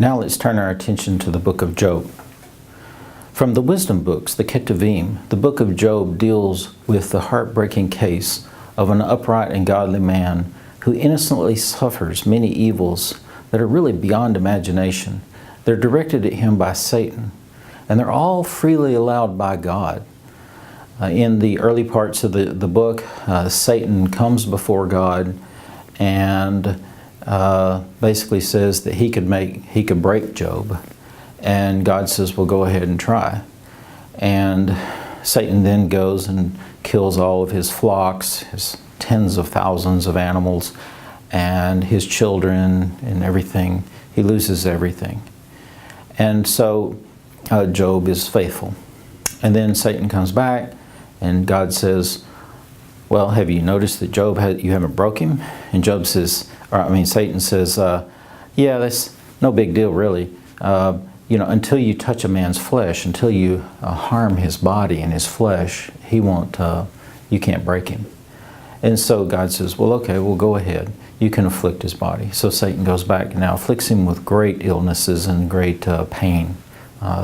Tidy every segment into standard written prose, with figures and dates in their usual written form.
Now let's turn our attention to the book of Job. From the wisdom books, the Ketuvim, the book of Job deals with the heartbreaking case of an upright and godly man who innocently suffers many evils that are really beyond imagination. They're directed at him by Satan, and they're all freely allowed by God. In the early parts of the book, Satan comes before God and basically says that he could break Job, and God says, well, go ahead and try. And Satan then goes and kills all of his flocks, his tens of thousands of animals, and his children and everything. He loses everything. And so Job is faithful. And then Satan comes back and God says, well, have you noticed that you haven't broke him? And Satan says, yeah, that's no big deal really. Until you touch a man's flesh, until you harm his body and his flesh, you can't break him. And so God says, well, okay, well, go ahead. You can afflict his body. So Satan goes back and now afflicts him with great illnesses and great pain,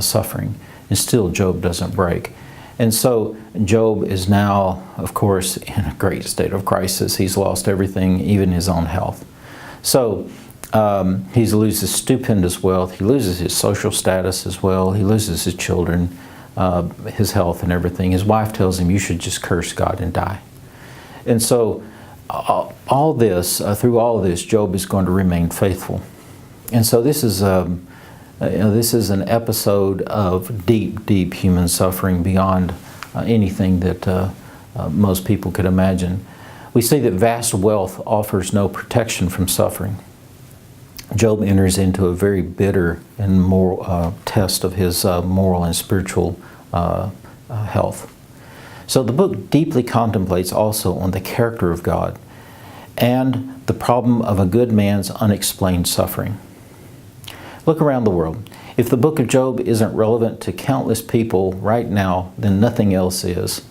suffering. And still Job doesn't break. And so Job is now, of course, in a great state of crisis. He's lost everything, even his own health. So he loses stupendous wealth. He loses his social status as well. He loses his children, his health and everything. His wife tells him, you should just curse God and die. And so through all this, Job is going to remain faithful. And so this is an episode of deep, deep human suffering beyond anything that most people could imagine. We see that vast wealth offers no protection from suffering. Job enters into a very bitter and moral test of his moral and spiritual health. So the book deeply contemplates also on the character of God and the problem of a good man's unexplained suffering. Look around the world. If the book of Job isn't relevant to countless people right now, then nothing else is.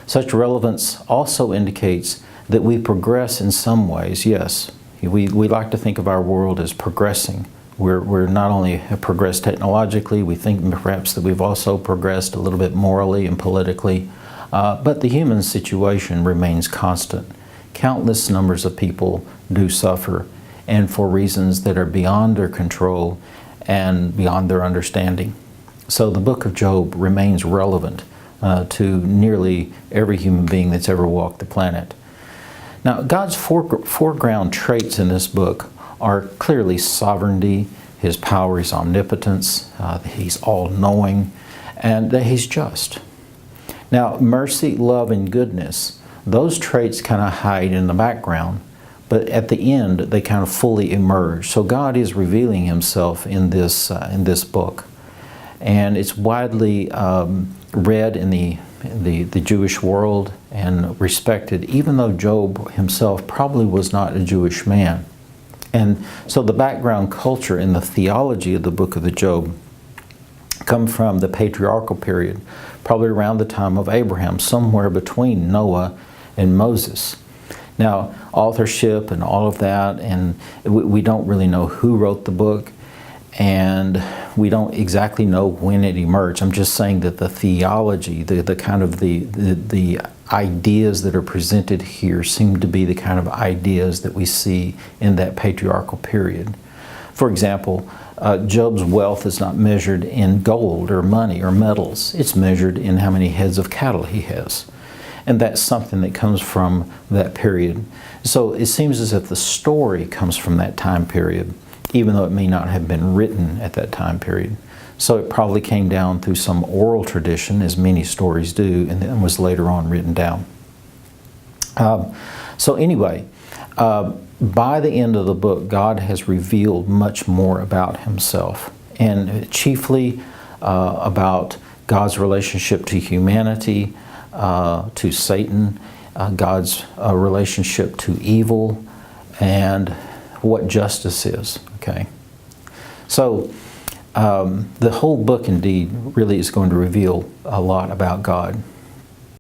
Such relevance also indicates that we progress in some ways, yes. We like to think of our world as progressing. We're not only progressed technologically, we think perhaps that we've also progressed a little bit morally and politically, but the human situation remains constant. Countless numbers of people do suffer, and for reasons that are beyond their control and beyond their understanding. So the book of Job remains relevant to nearly every human being that's ever walked the planet. Now, God's foreground traits in this book are clearly sovereignty, His power, His omnipotence, He's all-knowing, and that He's just. Now, mercy, love, and goodness, those traits kind of hide in the background, but at the end, they kind of fully emerge. So God is revealing Himself in this book. And it's widely read in the Jewish world and respected, even though Job himself probably was not a Jewish man. And so the background culture and the theology of the book of the Job come from the patriarchal period, probably around the time of Abraham, somewhere between Noah and Moses. Now, authorship and all of that, and we don't really know who wrote the book, and we don't exactly know when it emerged. I'm just saying that the theology, the kind of the ideas that are presented here seem to be the kind of ideas that we see in that patriarchal period. For example, Job's wealth is not measured in gold or money or metals. It's measured in how many heads of cattle he has. And that's something that comes from that period. So it seems as if the story comes from that time period, even though it may not have been written at that time period. So it probably came down through some oral tradition, as many stories do, and then was later on written down. So anyway, by the end of the book, God has revealed much more about Himself, and chiefly about God's relationship to humanity, to Satan, God's relationship to evil, and what justice is. Okay, so the whole book indeed really is going to reveal a lot about God.